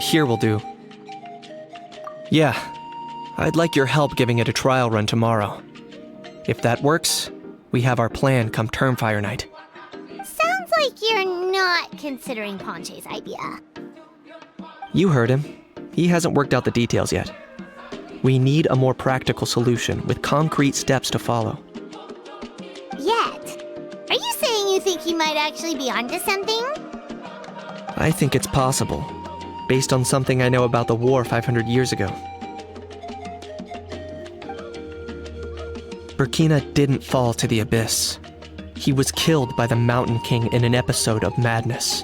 Here will do. Yeah, I'd like your help giving it a trial run tomorrow. If that works, we have our plan come Termfire night. Sounds like you're not considering Ponche's idea. You heard him. He hasn't worked out the details yet. We need a more practical solution with concrete steps to follow. Yet? Are you saying you think he might actually be onto something? I think it's possible, based on something I know about the war 500 years ago. Burkina didn't fall to the abyss. He was killed by the Mountain King in an episode of madness.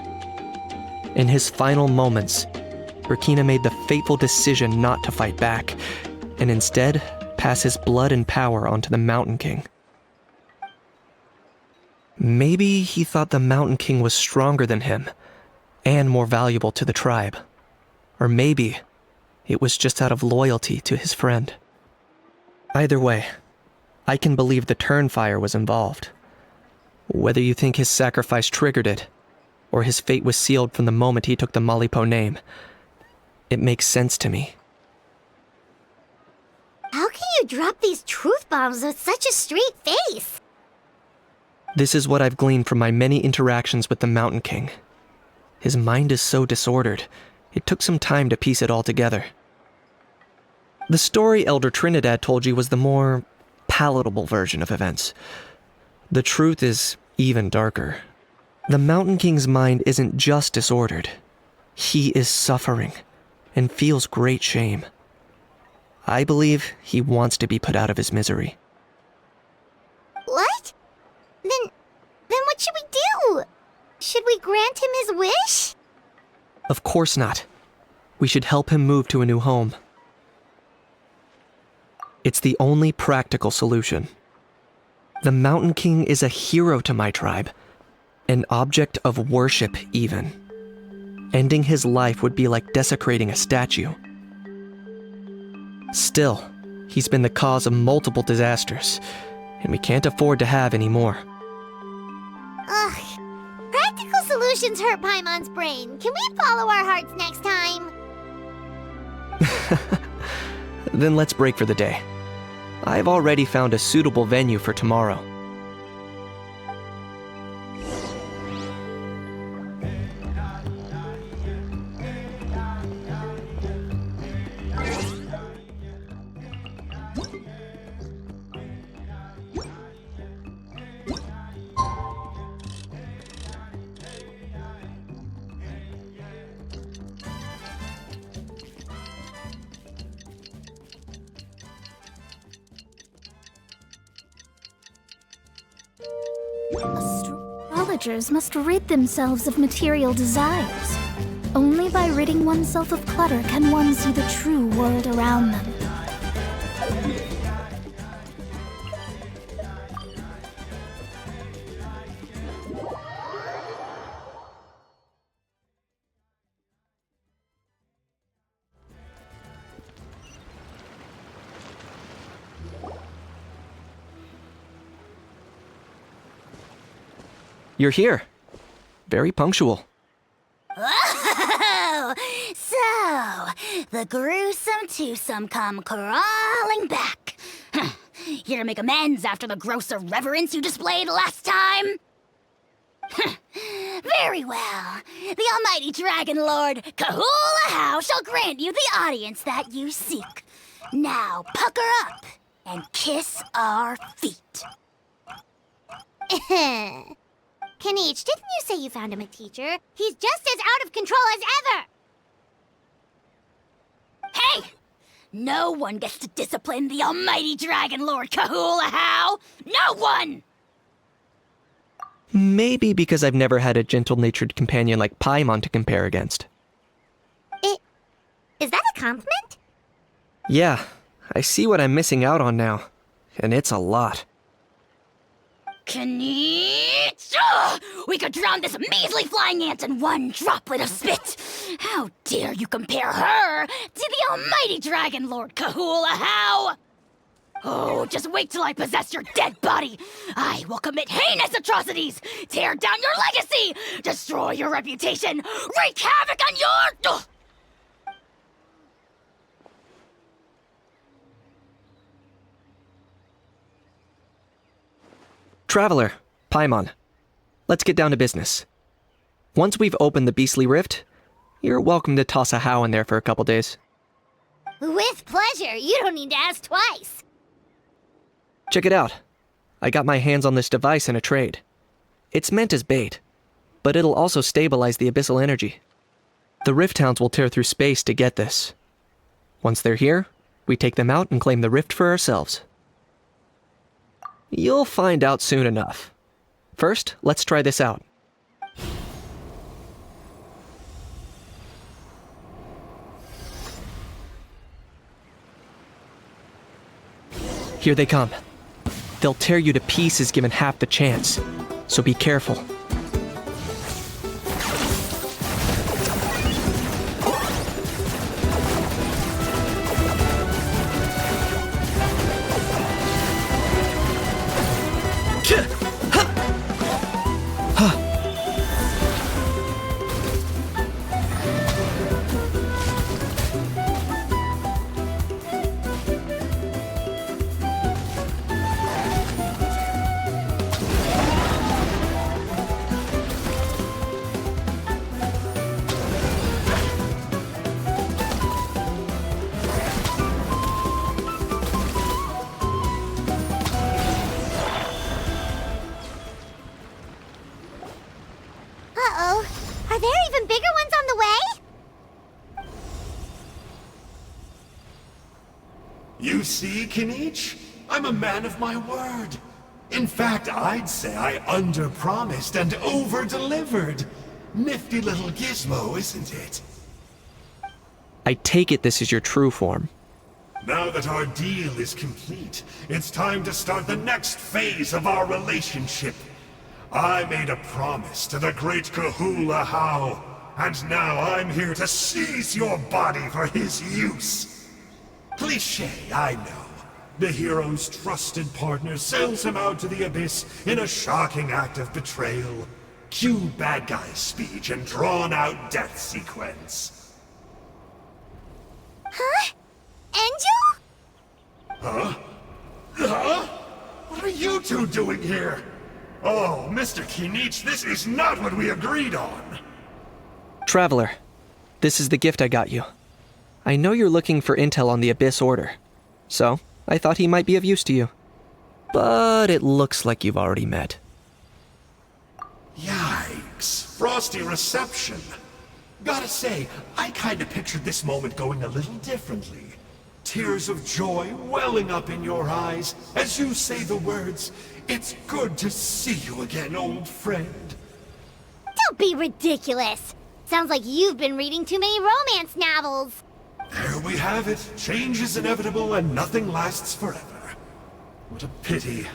In his final moments, Burkina made the fateful decision not to fight back, and instead pass his blood and power onto the Mountain King. Maybe he thought the Mountain King was stronger than him, and more valuable to the tribe. Or maybe it was just out of loyalty to his friend. Either way, I can believe the Turnfire was involved. Whether you think his sacrifice triggered it, or his fate was sealed from the moment he took the Malipo name, it makes sense to me. How can you drop these truth bombs with such a straight face? This is what I've gleaned from my many interactions with the Mountain King. His mind is so disordered, it took some time to piece it all together. The story Elder Trinidad told you was the more palatable version of events. The truth is even darker. The Mountain King's mind isn't just disordered. He is suffering and feels great shame. I believe he wants to be put out of his misery. What? Then what should we do? Should we grant him his wish? Of course not. We should help him move to a new home. It's the only practical solution. The Mountain King is a hero to my tribe, an object of worship even. Ending his life would be like desecrating a statue. Still, he's been the cause of multiple disasters, and we can't afford to have any more. Ugh. Practical solutions hurt Paimon's brain. Can we follow our hearts next time? Then let's break for the day. I've already found a suitable venue for tomorrow. Astrologers must rid themselves of material desires. Only by ridding oneself of clutter can one see the true world around them. You're here. Very punctual. Oh, so the gruesome twosome come crawling back. Here to make amends after the gross irreverence you displayed last time? Very well. The almighty Dragon Lord Kahula shall grant you the audience that you seek. Now pucker up and kiss our feet. Kinich, didn't you say you found him a teacher? He's just as out of control as ever! Hey! No one gets to discipline the almighty Dragon Lord Kahula. No one! Maybe because I've never had a gentle-natured companion like Paimon to compare against. Is that a compliment? Yeah, I see what I'm missing out on now. And it's a lot. Kinich! We could drown this measly flying ant in one droplet of spit! How dare you compare her to the almighty Dragon Lord Kahula? Oh, just wait till I possess your dead body! I will commit heinous atrocities! Tear down your legacy! Destroy your reputation! Wreak havoc on your... Traveler, Paimon, let's get down to business. Once we've opened the beastly rift, you're welcome to toss a how in there for a couple days. With pleasure. You don't need to ask twice. Check it out. I got my hands on this device in a trade. It's meant as bait, but it'll also stabilize the abyssal energy. The Rift Hounds will tear through space to get this. Once they're here, we take them out and claim the rift for ourselves. You'll find out soon enough. First, let's try this out. Here they come. They'll tear you to pieces given half the chance, so be careful. Uh-oh. Are there even bigger ones on the way? You see, Kinich? I'm a man of my word. In fact, I'd say I under-promised and over-delivered. Nifty little gizmo, isn't it? I take it this is your true form. Now that our deal is complete, it's time to start the next phase of our relationship. I made a promise to the great Kahula How, and now I'm here to seize your body for his use. Cliché, I know. The hero's trusted partner sells him out to the abyss in a shocking act of betrayal. Cue bad guy speech and drawn-out death sequence. Huh? Angel? Huh? Huh? What are you two doing here? Oh, Mr. Kinich, this is not what we agreed on! Traveler, this is the gift I got you. I know you're looking for intel on the Abyss Order, so I thought he might be of use to you. But it looks like you've already met. Yikes. Frosty reception. Gotta say, I kinda pictured this moment going a little differently. Tears of joy welling up in your eyes as you say the words, "It's good to see you again, old friend." Don't be ridiculous. Sounds like you've been reading too many romance novels. There we have it. Change is inevitable and nothing lasts forever. What a pity.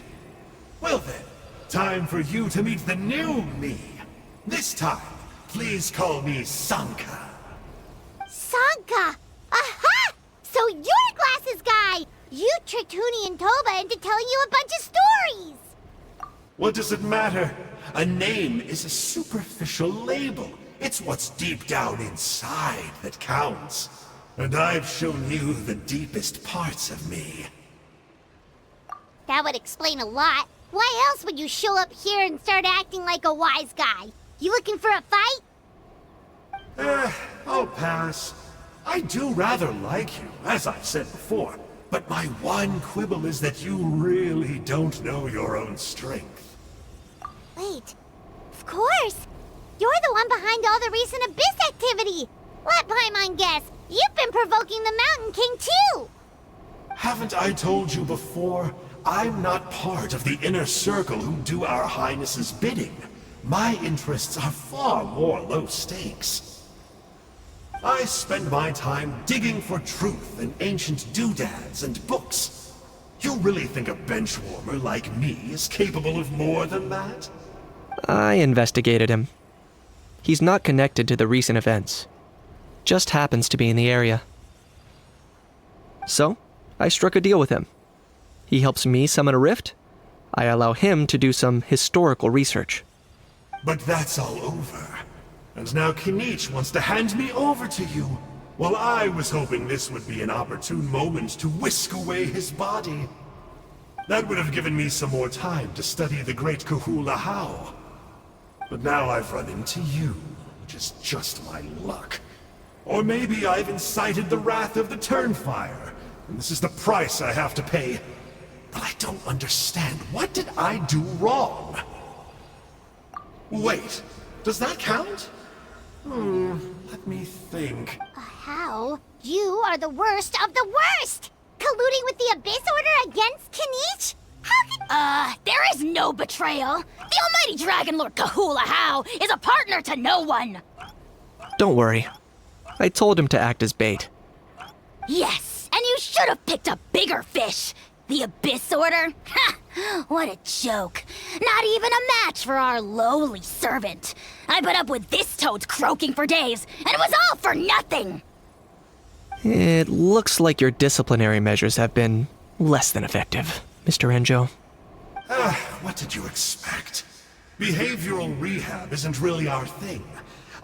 Well then, time for you to meet the new me. This time, please call me Sanka. Sanka! Aha! So you're Glasses Guy! You tricked Huni and Toba into telling you a bunch of stories! What does it matter? A name is a superficial label. It's what's deep down inside that counts. And I've shown you the deepest parts of me. That would explain a lot. Why else would you show up here and start acting like a wise guy? You looking for a fight? I'll pass. I do rather like you, as I've said before, but my one quibble is that you really don't know your own strength. Wait, of course! You're the one behind all the recent Abyss activity! Let Paimon guess, you've been provoking the Mountain King too! Haven't I told you before? I'm not part of the inner circle who do our Highness's bidding. My interests are far more low stakes. I spend my time digging for truth in ancient doodads and books. You really think a benchwarmer like me is capable of more than that? I investigated him. He's not connected to the recent events. Just happens to be in the area. So, I struck a deal with him. He helps me summon a rift. I allow him to do some historical research. But that's all over. And now Kinich wants to hand me over to you. While I was hoping this would be an opportune moment to whisk away his body. That would have given me some more time to study the great Kahula How. But now I've run into you, which is just my luck. Or maybe I've incited the wrath of the Turnfire, and this is the price I have to pay. But I don't understand. What did I do wrong? Wait, does that count? Let me think. How? You are the worst of the worst! Colluding with the Abyss Order against Kinich? How could— there is no betrayal! The almighty Dragon Lord Kahula How is a partner to no one! Don't worry. I told him to act as bait. Yes, and you should have picked a bigger fish! The Abyss Order? Ha! What a joke. Not even a match for our lowly servant. I put up with this toad's croaking for days, and it was all for nothing! It looks like your disciplinary measures have been less than effective, Mr. Enjo. What did you expect? Behavioral rehab isn't really our thing.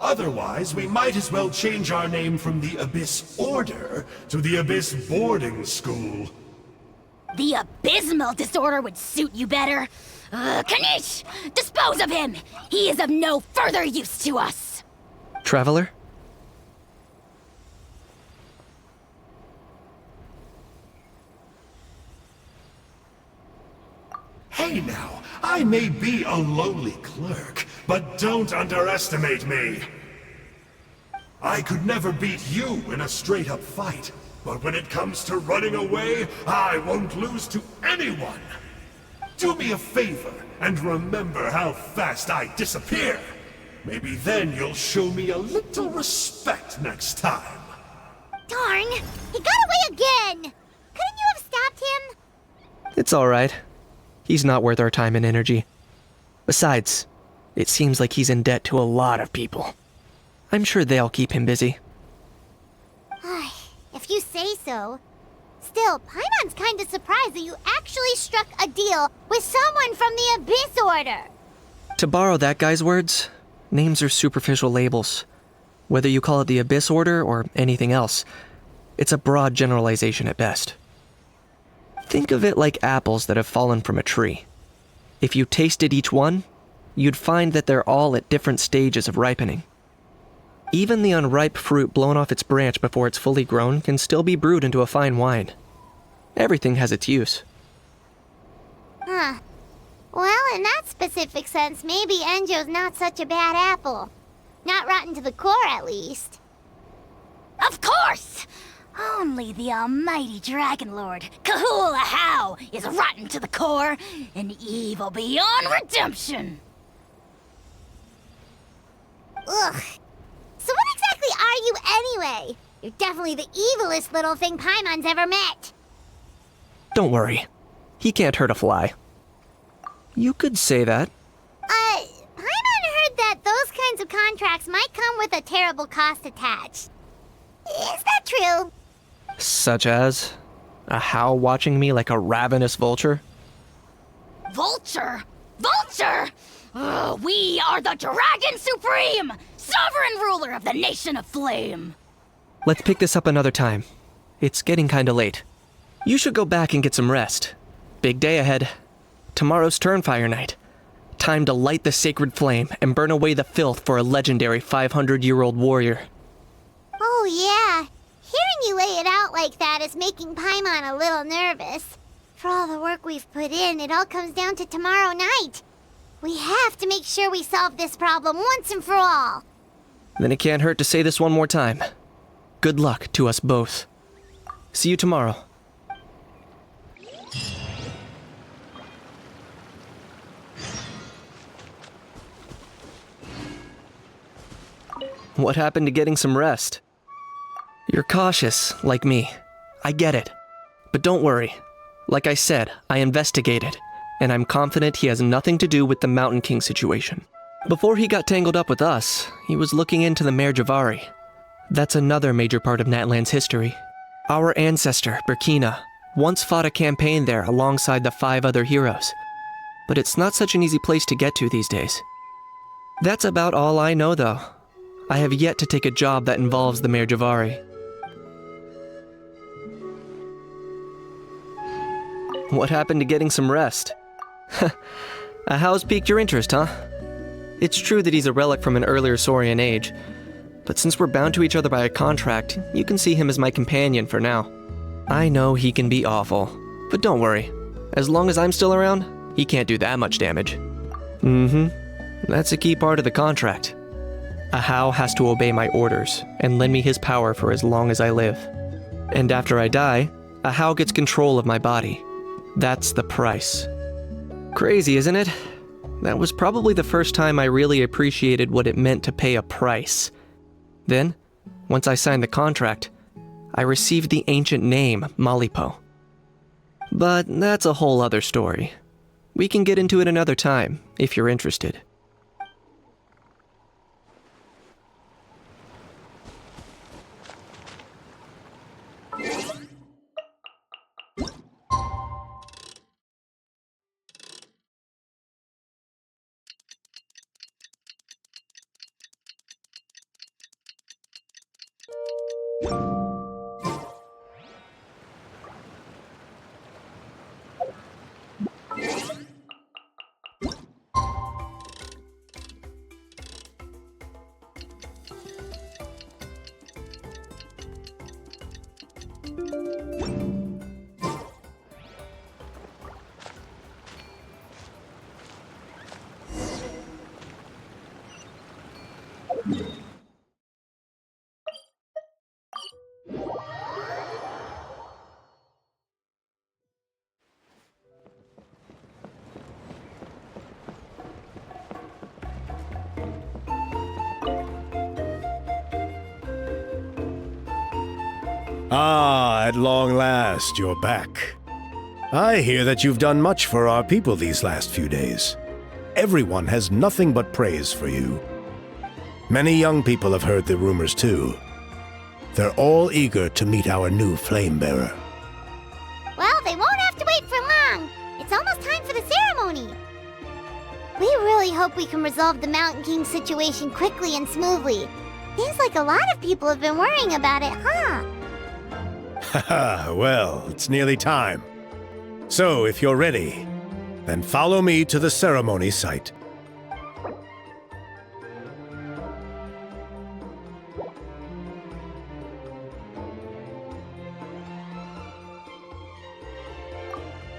Otherwise, we might as well change our name from the Abyss Order to the Abyss Boarding School. The abysmal disorder would suit you better. Kinich! Dispose of him! He is of no further use to us! Traveler? Hey now, I may be a lowly clerk, but don't underestimate me. I could never beat you in a straight-up fight, but when it comes to running away, I won't lose to anyone. Do me a favor and remember how fast I disappear. Maybe then you'll show me a little respect next time. Darn! He got away again! Couldn't you have stopped him? It's alright. He's not worth our time and energy. Besides, it seems like he's in debt to a lot of people. I'm sure they'll keep him busy. If you say so. Still, Paimon's kinda surprised that you actually struck a deal with someone from the Abyss Order. To borrow that guy's words, names are superficial labels. Whether you call it the Abyss Order or anything else, it's a broad generalization at best. Think of it like apples that have fallen from a tree. If you tasted each one, you'd find that they're all at different stages of ripening. Even the unripe fruit blown off its branch before it's fully grown can still be brewed into a fine wine. Everything has its use. Huh. Well, in that specific sense, maybe Enjo's not such a bad apple. Not rotten to the core, at least. Of course! Only the almighty Dragon Lord, Kahula How, is rotten to the core and evil beyond redemption. Ugh. So what exactly are you anyway? You're definitely the evilest little thing Paimon's ever met. Don't worry. He can't hurt a fly. You could say that. Paimon heard that those kinds of contracts might come with a terrible cost attached. Is that true? Such as a How watching me like a ravenous vulture? Vulture? Vulture! We are the Dragon Supreme! Sovereign ruler of the Nation of Flame! Let's pick this up another time. It's getting kinda late. You should go back and get some rest. Big day ahead. Tomorrow's Turnfire night. Time to light the sacred flame and burn away the filth for a legendary 500-year-old warrior. Oh yeah. Hearing you lay it out like that is making Paimon a little nervous. For all the work we've put in, it all comes down to tomorrow night. We have to make sure we solve this problem once and for all. Then it can't hurt to say this one more time. Good luck to us both. See you tomorrow. What happened to getting some rest? You're cautious, like me. I get it. But don't worry. Like I said, I investigated, and I'm confident he has nothing to do with the Mountain King situation. Before he got tangled up with us, he was looking into the Mare Javari. That's another major part of Natlan's history. Our ancestor, Burkina, Once fought a campaign there alongside the 5 other heroes. But it's not such an easy place to get to these days. That's about all I know, though. I have yet to take a job that involves the Mayor Javari. What happened to getting some rest? How's piqued your interest, huh? It's true that he's a relic from an earlier Saurian age, but since we're bound to each other by a contract, you can see him as my companion for now. I know he can be awful, but don't worry. As long as I'm still around, he can't do that much damage. That's a key part of the contract. Ahau has to obey my orders and lend me his power for as long as I live. And after I die, Ahau gets control of my body. That's the price. Crazy, isn't it? That was probably the first time I really appreciated what it meant to pay a price. Then, once I signed the contract, I received the ancient name Malipo. But that's a whole other story. We can get into it another time, if you're interested. Ah, at long last, you're back. I hear that you've done much for our people these last few days. Everyone has nothing but praise for you. Many young people have heard the rumors too. They're all eager to meet our new flame bearer. Well, they won't have to wait for long. It's almost time for the ceremony. We really hope we can resolve the Mountain King situation quickly and smoothly. Seems like a lot of people have been worrying about it, huh? Haha, well, it's nearly time. So, if you're ready, then follow me to the ceremony site.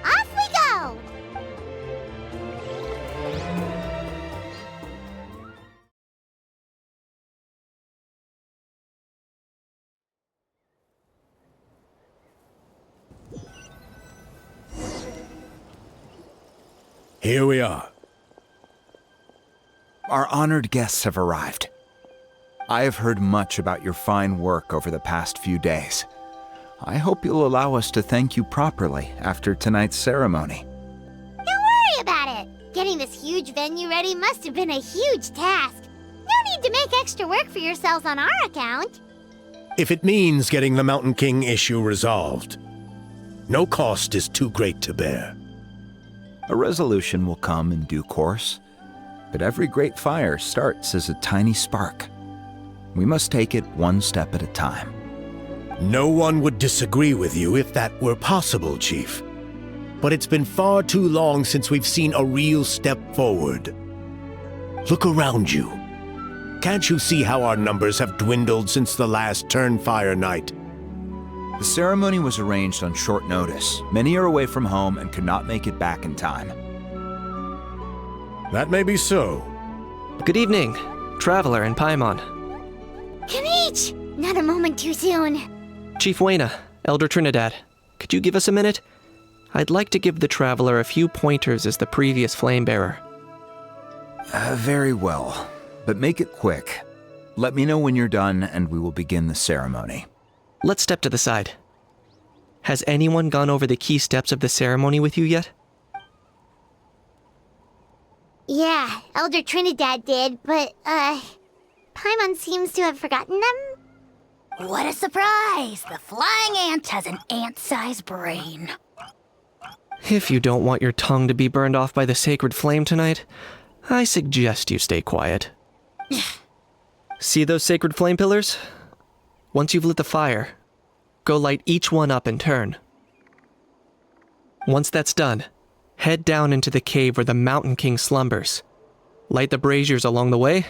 Off we go! Here we are. Our honored guests have arrived. I have heard much about your fine work over the past few days. I hope you'll allow us to thank you properly after tonight's ceremony. Don't worry about it. Getting this huge venue ready must have been a huge task. No need to make extra work for yourselves on our account. If it means getting the Mountain King issue resolved, no cost is too great to bear. A resolution will come in due course, but every great fire starts as a tiny spark. We must take it one step at a time. No one would disagree with you if that were possible, Chief. But it's been far too long since we've seen a real step forward. Look around you. Can't you see how our numbers have dwindled since the last Turnfire night? The ceremony was arranged on short notice. Many are away from home and could not make it back in time. That may be so. Good evening, Traveler and Paimon. Kinich! Not a moment too soon. Chief Wayna, Elder Trinidad, could you give us a minute? I'd like to give the Traveler a few pointers as the previous flame bearer. Very well, but make it quick. Let me know when you're done and we will begin the ceremony. Let's step to the side. Has anyone gone over the key steps of the ceremony with you yet? Yeah, Elder Trinidad did, but, Paimon seems to have forgotten them? What a surprise! The flying ant has an ant-sized brain. If you don't want your tongue to be burned off by the sacred flame tonight, I suggest you stay quiet. See those sacred flame pillars? Once you've lit the fire, go light each one up in turn. Once that's done, head down into the cave where the Mountain King slumbers. Light the braziers along the way,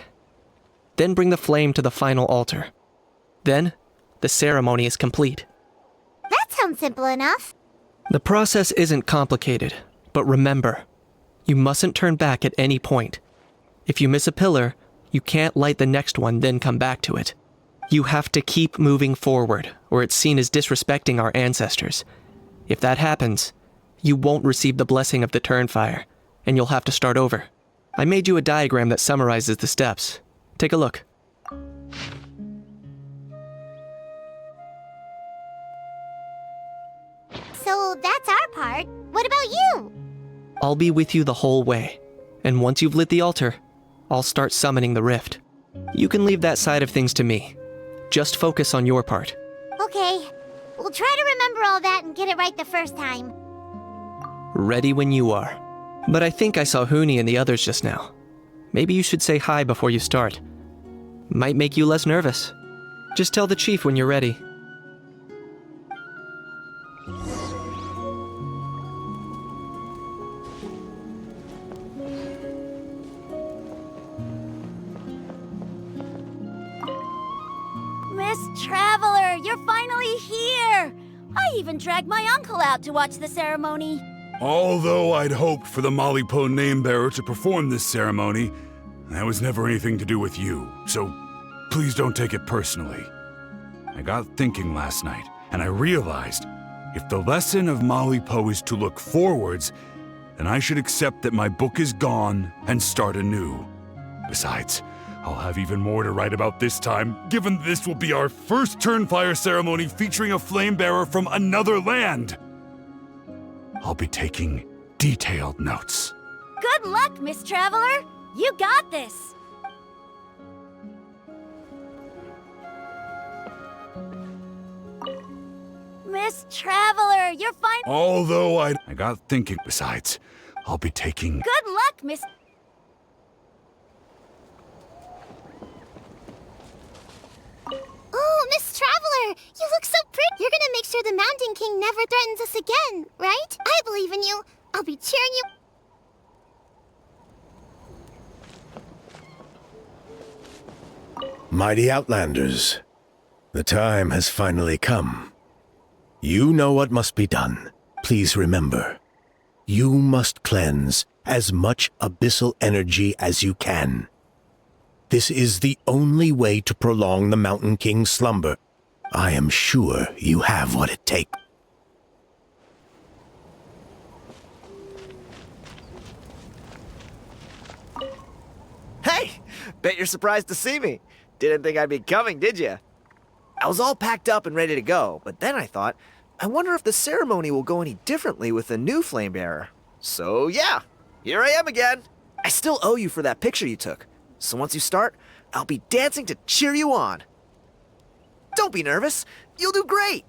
then bring the flame to the final altar. Then, the ceremony is complete. That sounds simple enough. The process isn't complicated, but remember, you mustn't turn back at any point. If you miss a pillar, you can't light the next one then come back to it. You have to keep moving forward, or it's seen as disrespecting our ancestors. If that happens, you won't receive the blessing of the turn fire, and you'll have to start over. I made you a diagram that summarizes the steps. Take a look. So that's our part. What about you? I'll be with you the whole way, and once you've lit the altar, I'll start summoning the rift. You can leave that side of things to me. Just focus on your part. Okay. We'll try to remember all that and get it right the first time. Ready when you are. But I think I saw Huni and the others just now. Maybe you should say hi before you start. Might make you less nervous. Just tell the chief when you're ready. Miss Traveler, you're finally here! I even dragged my uncle out to watch the ceremony. Although I'd hoped for the Malipo name-bearer to perform this ceremony, that was never anything to do with you, so please don't take it personally. I got thinking last night, and I realized if the lesson of Malipo is to look forwards, then I should accept that my book is gone and start anew. Besides, I'll have even more to write about this time, given this will be our first Turnfire ceremony featuring a flame-bearer from another land. I'll be taking detailed notes. Good luck, Miss Traveler! You got this! Miss Traveler, you're fine. Although I got thinking. Besides, I'll be taking... Good luck, Miss... Oh, Miss Traveler! You look so pretty! You're gonna make sure the Mountain King never threatens us again, right? I believe in you. I'll be cheering you... Mighty Outlanders, the time has finally come. You know what must be done. Please remember, you must cleanse as much abyssal energy as you can. This is the only way to prolong the Mountain King's slumber. I am sure you have what it takes. Hey! Bet you're surprised to see me. Didn't think I'd be coming, did you? I was all packed up and ready to go, but then I thought, I wonder if the ceremony will go any differently with the new flame bearer. So yeah, here I am again. I still owe you for that picture you took. So once you start, I'll be dancing to cheer you on. Don't be nervous. You'll do great.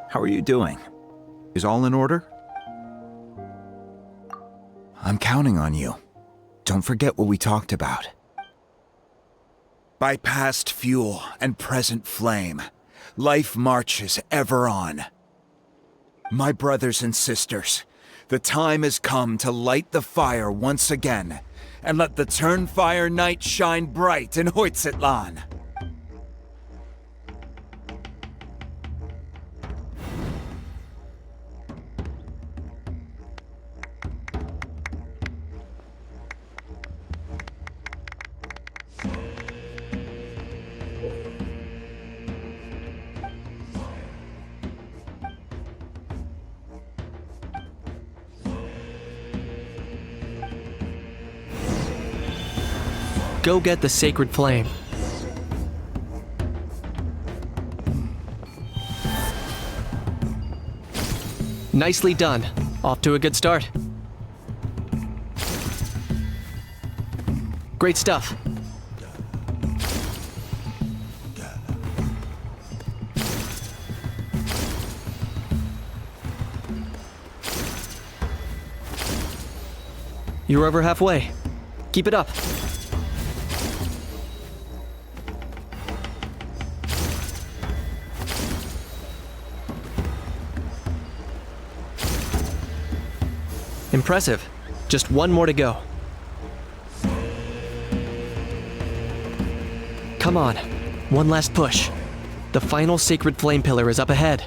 How are you doing? Is all in order? I'm counting on you. Don't forget what we talked about. By past fuel and present flame, life marches ever on. My brothers and sisters, the time has come to light the fire once again, and let the Turnfire night shine bright in Hoytzitlan. Go get the sacred flame. Nicely done. Off to a good start. Great stuff. You're over halfway. Keep it up. Impressive. Just one more to go. Come on. One last push. The final sacred flame pillar is up ahead.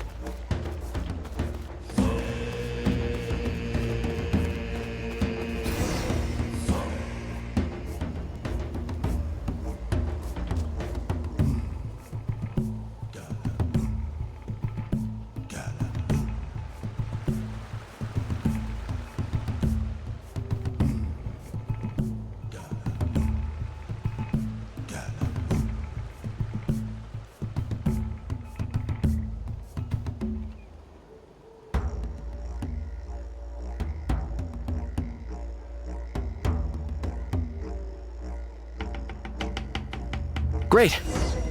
Great!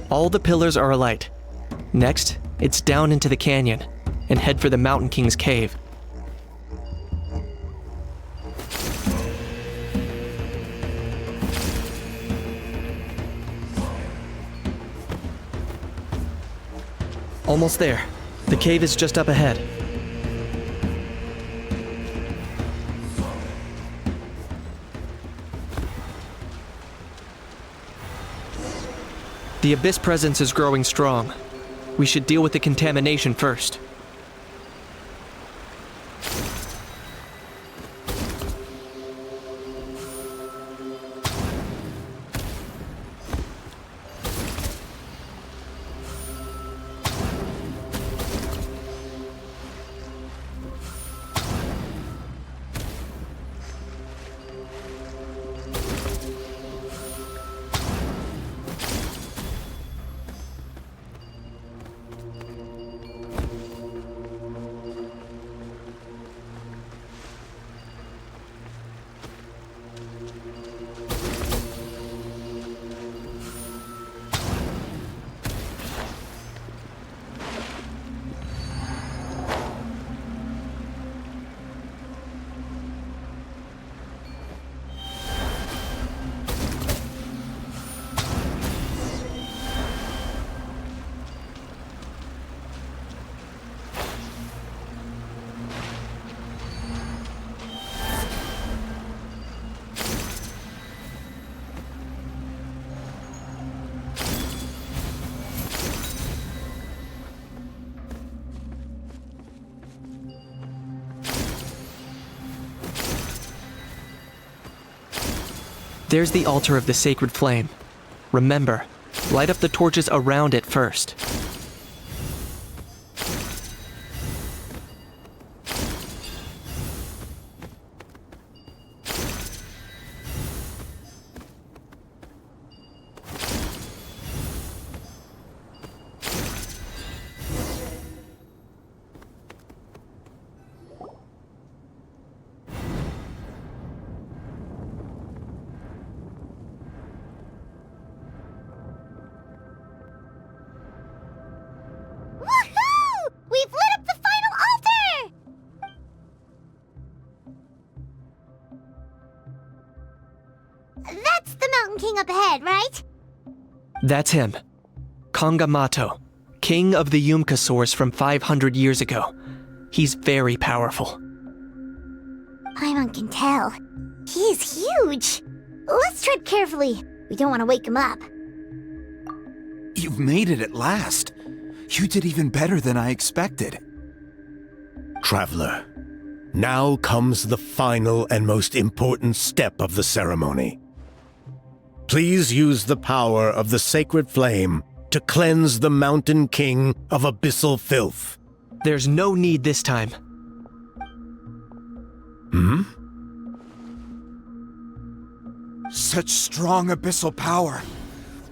All the pillars are alight. Next, it's down into the canyon, and head for the Mountain King's cave. Almost there. The cave is just up ahead. The Abyss presence is growing strong. We should deal with the contamination first. There's the altar of the sacred flame. Remember, light up the torches around it first. King up ahead, right? That's him. Kangamato, king of the Yumkasaurs from 500 years ago. He's very powerful. Paimon can tell. He is huge. Let's tread carefully. We don't want to wake him up. You've made it at last. You did even better than I expected. Traveler, now comes the final and most important step of the ceremony. Please use the power of the sacred flame to cleanse the Mountain King of abyssal filth. There's no need this time. Such strong abyssal power.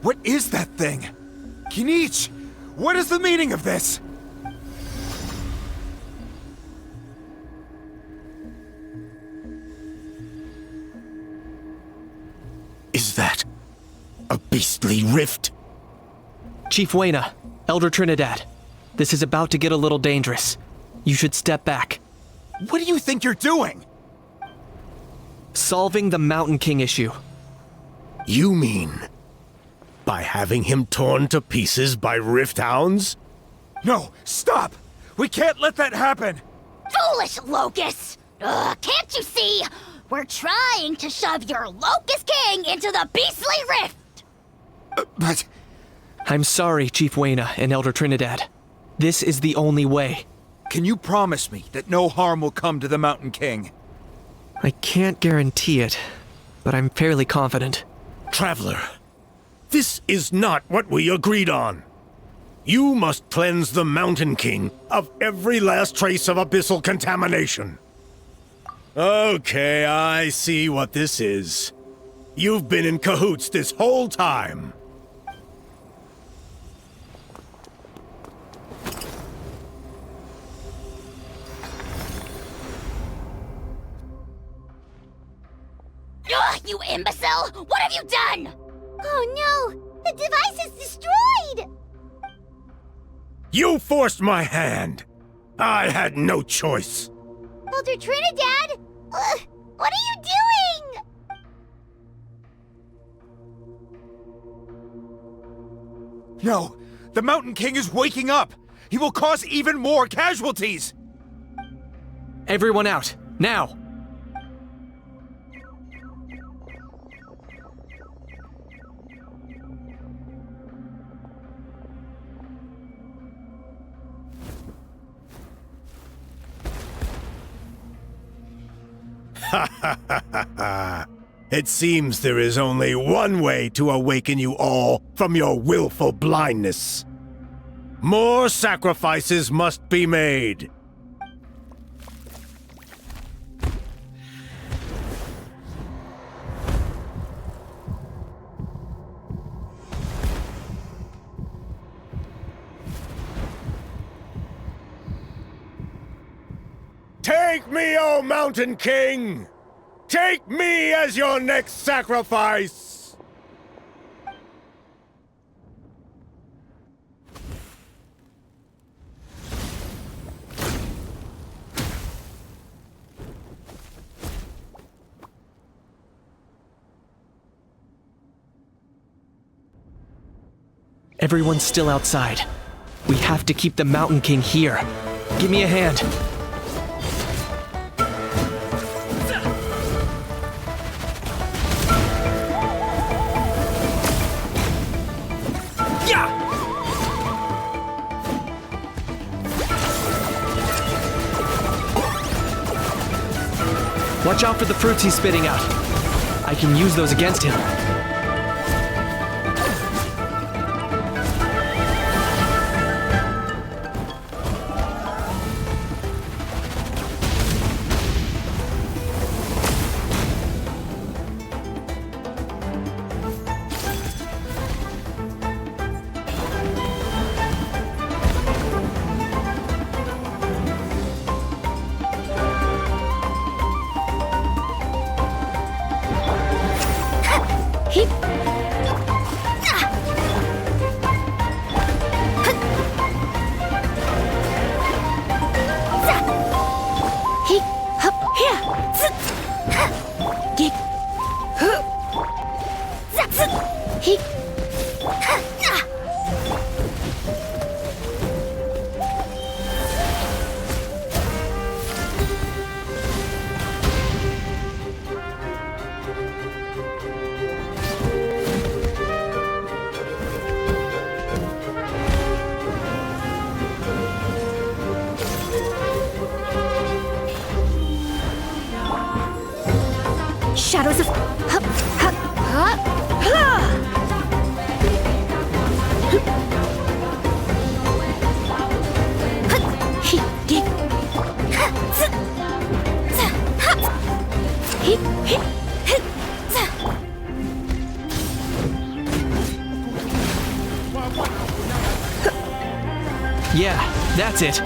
What is that thing? Kinich, what is the meaning of this? was that? A beastly rift? Chief Wayna, Elder Trinidad, this is about to get a little dangerous. You should step back. What do you think you're doing? Solving the Mountain King issue. You mean by having him torn to pieces by rift hounds? No, stop! We can't let that happen! Foolish Locust! Can't you see? We're trying to shove your Locust King into the beastly rift! But... I'm sorry, Chief Wayna and Elder Trinidad. This is the only way. Can you promise me that no harm will come to the Mountain King? I can't guarantee it, but I'm fairly confident. Traveler, this is not what we agreed on. You must cleanse the Mountain King of every last trace of abyssal contamination. Okay, I see what this is. You've been in cahoots this whole time. Ugh, you imbecile! What have you done? Oh no! The device is destroyed! You forced my hand. I had no choice. Elder Trinidad! What are you doing? No! The Mountain King is waking up! He will cause even more casualties! Everyone out, now! It seems there is only one way to awaken you all from your willful blindness. More sacrifices must be made. Take me, O Mountain King! Take me as your next sacrifice! Everyone's still outside. We have to keep the Mountain King here. Give me a hand. Watch out for the fruits he's spitting out. I can use those against him. Shadows of... Yeah, that's it.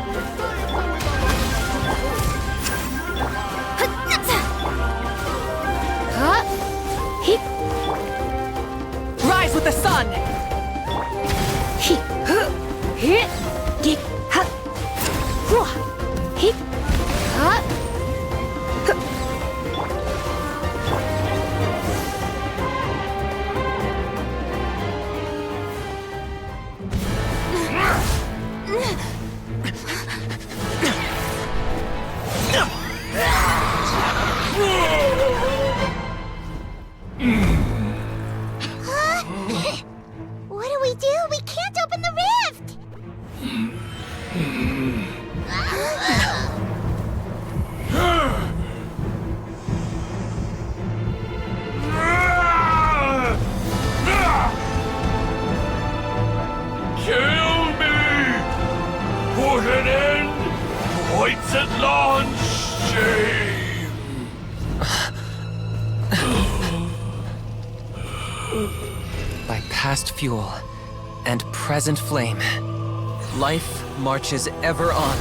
By past fuel and present flame, life marches ever on.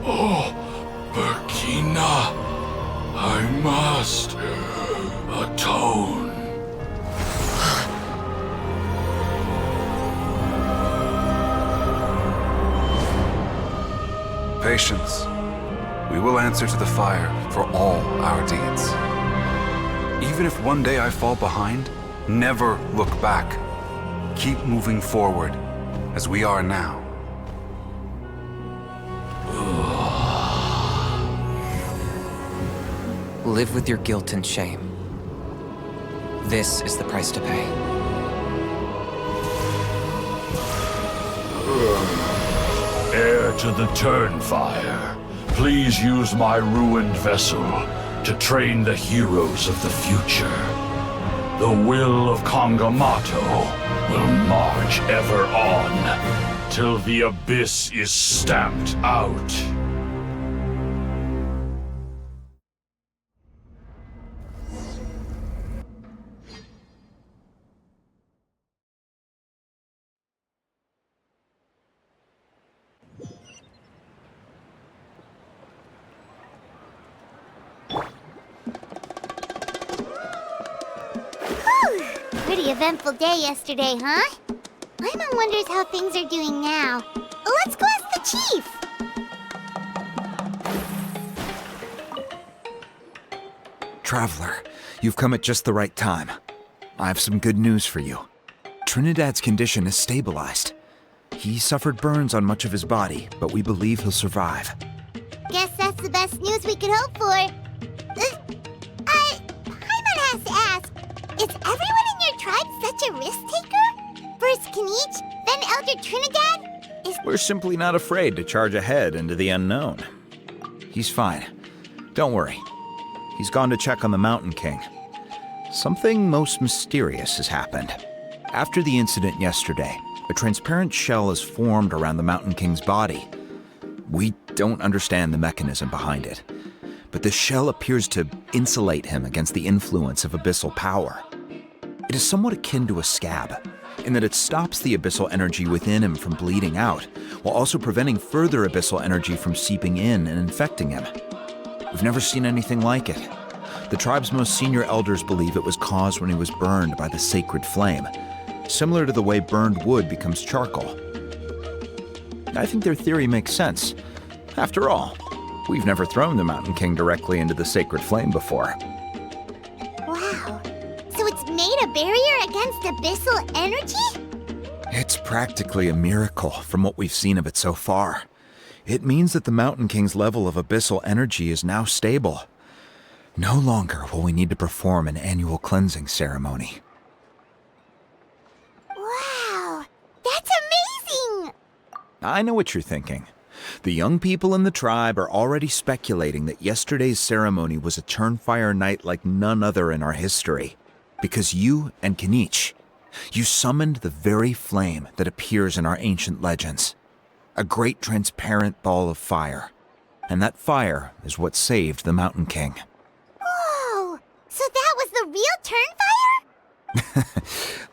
Oh, Burkina, I must atone. Patience. We will answer to the fire for all our deeds. Even if one day I fall behind, never look back. Keep moving forward, as we are now. Live with your guilt and shame. This is the price to pay. Heir to the Turnfire, please use my ruined vessel to train the heroes of the future. The will of Kangamato will march ever on, till the abyss is stamped out. Pretty eventful day yesterday, huh? Paimon wonders how things are doing now. Let's go ask the chief! Traveler, you've come at just the right time. I have some good news for you. Trinidad's condition is stabilized. He suffered burns on much of his body, but we believe he'll survive. Guess that's the best news we could hope for. Paimon has to ask, is everyone in your tribe such a risk-taker? First Kinich, then Elder Trinidad? We're simply not afraid to charge ahead into the unknown. He's fine. Don't worry. He's gone to check on the Mountain King. Something most mysterious has happened. After the incident yesterday, a transparent shell has formed around the Mountain King's body. We don't understand the mechanism behind it, but the shell appears to insulate him against the influence of abyssal power. It is somewhat akin to a scab, in that it stops the abyssal energy within him from bleeding out, while also preventing further abyssal energy from seeping in and infecting him. We've never seen anything like it. The tribe's most senior elders believe it was caused when he was burned by the sacred flame, similar to the way burned wood becomes charcoal. I think their theory makes sense. After all, we've never thrown the Mountain King directly into the sacred flame before. Wow. So it's made a barrier against abyssal energy? It's practically a miracle from what we've seen of it so far. It means that the Mountain King's level of abyssal energy is now stable. No longer will we need to perform an annual cleansing ceremony. Wow, that's amazing! I know what you're thinking. The young people in the tribe are already speculating that yesterday's ceremony was a Turnfire night like none other in our history. Because you and Kinich, you summoned the very flame that appears in our ancient legends. A great transparent ball of fire. And that fire is what saved the Mountain King. Whoa! So that was the real Turnfire?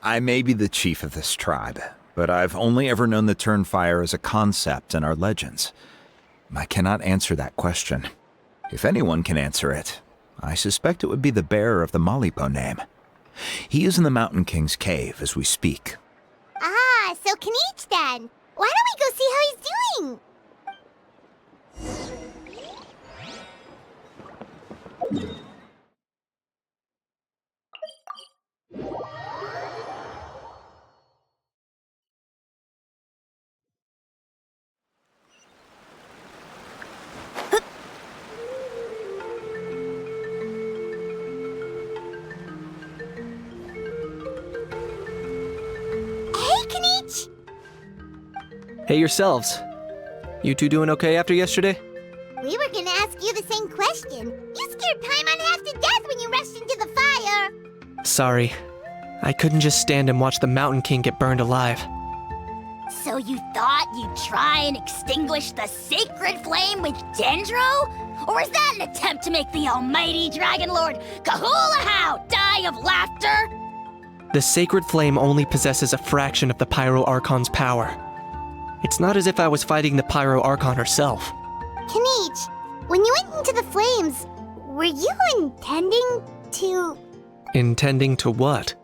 I may be the chief of this tribe, but I've only ever known the Turnfire as a concept in our legends. I cannot answer that question. If anyone can answer it, I suspect it would be the bearer of the Malipo name. He is in the Mountain King's cave as we speak. Ah, so Kinich then. Why don't we go see how he's doing? Hey, Kinich! Hey yourselves. You two doing okay after yesterday? We were gonna ask you the same question. You scared Paimon half to death when you rushed into the fire. Sorry. I couldn't just stand and watch the Mountain King get burned alive. So you thought you'd try and extinguish the sacred flame with Dendro? Or is that an attempt to make the almighty Dragon Lord Kahulahau die cry of laughter? The sacred flame only possesses a fraction of the Pyro Archon's power. It's not as if I was fighting the Pyro Archon herself. Kinich, when you went into the flames, were you intending to... Intending to what?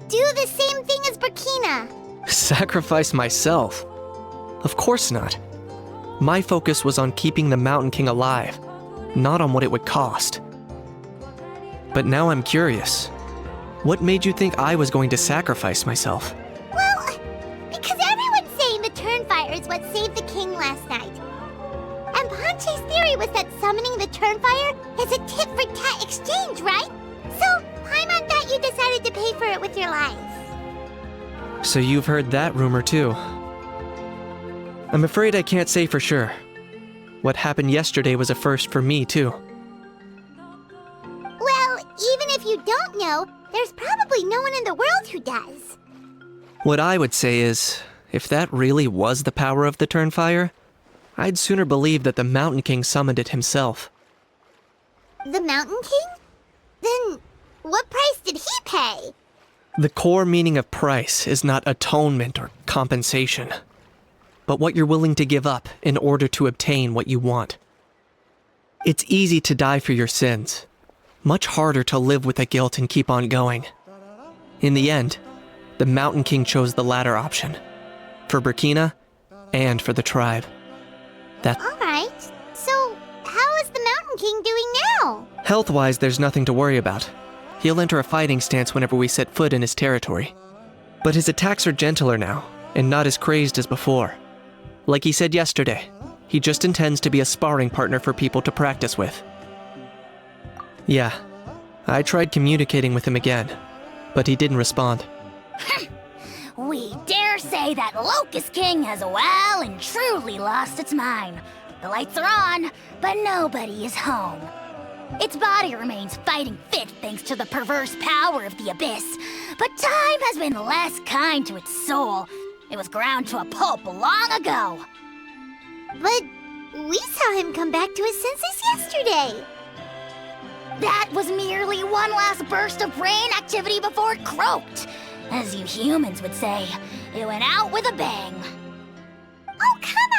do the same thing as Burkina? Sacrifice myself? Of course not. My focus was on keeping the Mountain King alive, not on what it would cost. But now I'm curious. What made you think I was going to sacrifice myself? Well, because everyone's saying the Turnfire is what saved the king last night. And Ponche's theory was that summoning the Turnfire is a tit-for-tat exchange, right? So, I'm on that you decided to pay for it with your life. So you've heard that rumor too. I'm afraid I can't say for sure. What happened yesterday was a first for me too. Well, even if you don't know, there's probably no one in the world who does. What I would say is, if that really was the power of the Turnfire, I'd sooner believe that the Mountain King summoned it himself. The Mountain King? Then, what price did he pay? The core meaning of price is not atonement or compensation, but what you're willing to give up in order to obtain what you want. It's easy to die for your sins, much harder to live with the guilt and keep on going. In the end, the Mountain King chose the latter option, for Burkina and for the tribe. Alright, so how is the Mountain King doing now? Health-wise, there's nothing to worry about. He'll enter a fighting stance whenever we set foot in his territory. But his attacks are gentler now, and not as crazed as before. Like he said yesterday, he just intends to be a sparring partner for people to practice with. Yeah, I tried communicating with him again, but he didn't respond. We dare say that Locust King has well and truly lost its mind. The lights are on, but nobody is home. Its body remains fighting fit thanks to the perverse power of the Abyss, but time has been less kind to its soul. It was ground to a pulp long ago. But we saw him come back to his senses yesterday. That was merely one last burst of brain activity before it croaked. As you humans would say, it went out with a bang. Oh, come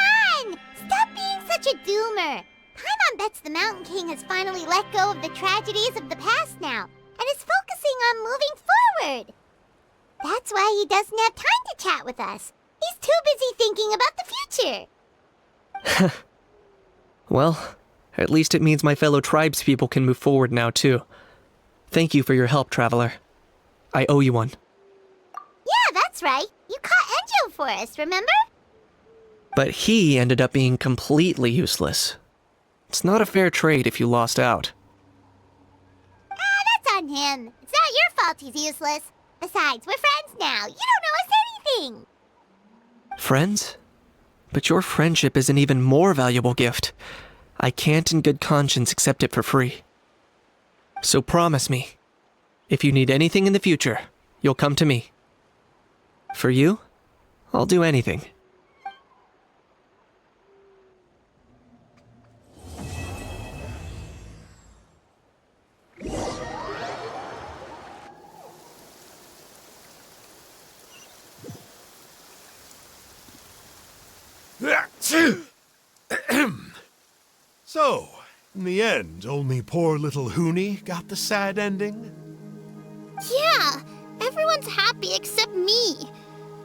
on! Stop being such a doomer. Paimon bets the Mountain King has finally let go of the tragedies of the past now, and is focusing on moving forward. That's why he doesn't have time to chat with us. He's too busy thinking about the future. Well, at least it means my fellow tribespeople can move forward now too. Thank you for your help, Traveler. I owe you one. Yeah, that's right. You caught Enjo for us, remember? But he ended up being completely useless. It's not a fair trade if you lost out. That's on him. It's not your fault he's useless. Besides, we're friends now. You don't owe us anything. Friends? But your friendship is an even more valuable gift. I can't in good conscience accept it for free. So promise me, if you need anything in the future, you'll come to me. For you, I'll do anything. So, in the end, only poor little Huni got the sad ending? Yeah, everyone's happy except me.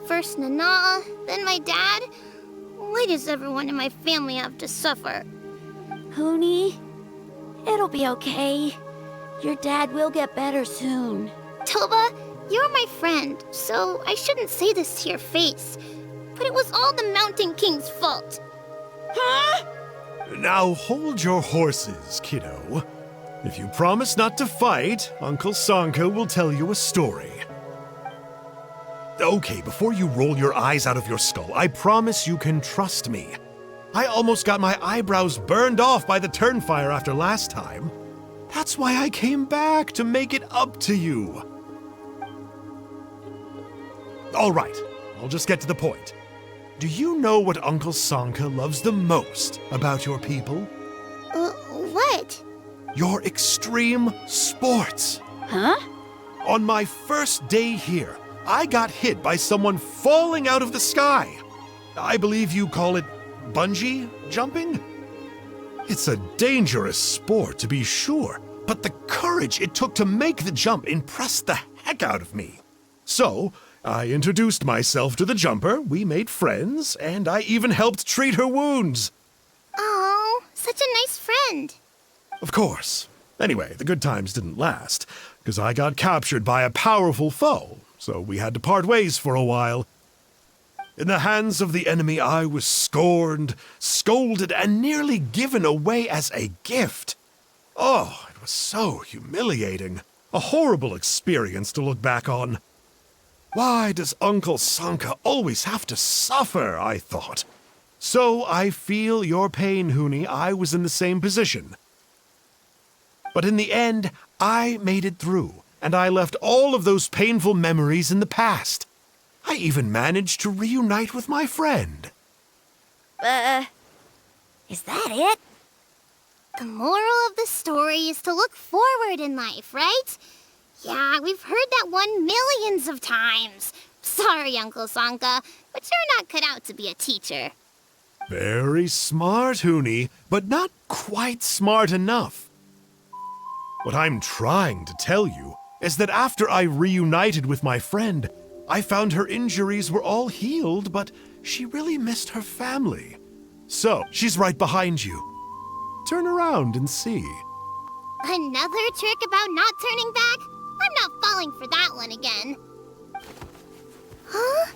First Nana, then my dad. Why does everyone in my family have to suffer? Huni, it'll be okay. Your dad will get better soon. Toba, you're my friend, so I shouldn't say this to your face. But it was all the Mountain King's fault. Huh? Now hold your horses, kiddo. If you promise not to fight, Uncle Sanka will tell you a story. Okay, before you roll your eyes out of your skull, I promise you can trust me. I almost got my eyebrows burned off by the Turnfire after last time. That's why I came back, to make it up to you. All right, I'll just get to the point. Do you know what Uncle Sanka loves the most about your people? What? your extreme sports. Huh? On my first day here, I got hit by someone falling out of the sky. I believe you call it bungee jumping? It's a dangerous sport, to be sure, but the courage it took to make the jump impressed the heck out of me. So, I introduced myself to the jumper, we made friends, and I even helped treat her wounds. Oh, such a nice friend. Of course. Anyway, the good times didn't last, because I got captured by a powerful foe, so we had to part ways for a while. In the hands of the enemy, I was scorned, scolded, and nearly given away as a gift. Oh, it was so humiliating. A horrible experience to look back on. Why does Uncle Sanka always have to suffer, I thought. So I feel your pain, Huni. I was in the same position. But in the end, I made it through, and I left all of those painful memories in the past. I even managed to reunite with my friend. Is that it? The moral of the story is to look forward in life, right? Yeah, we've heard that one millions of times. Sorry, Uncle Sanka, but you're not cut out to be a teacher. Very smart, Huni, but not quite smart enough. What I'm trying to tell you is that after I reunited with my friend, I found her injuries were all healed, but she really missed her family. So, she's right behind you. Turn around and see. Another trick about not turning back? I'm not falling for that one again. Huh?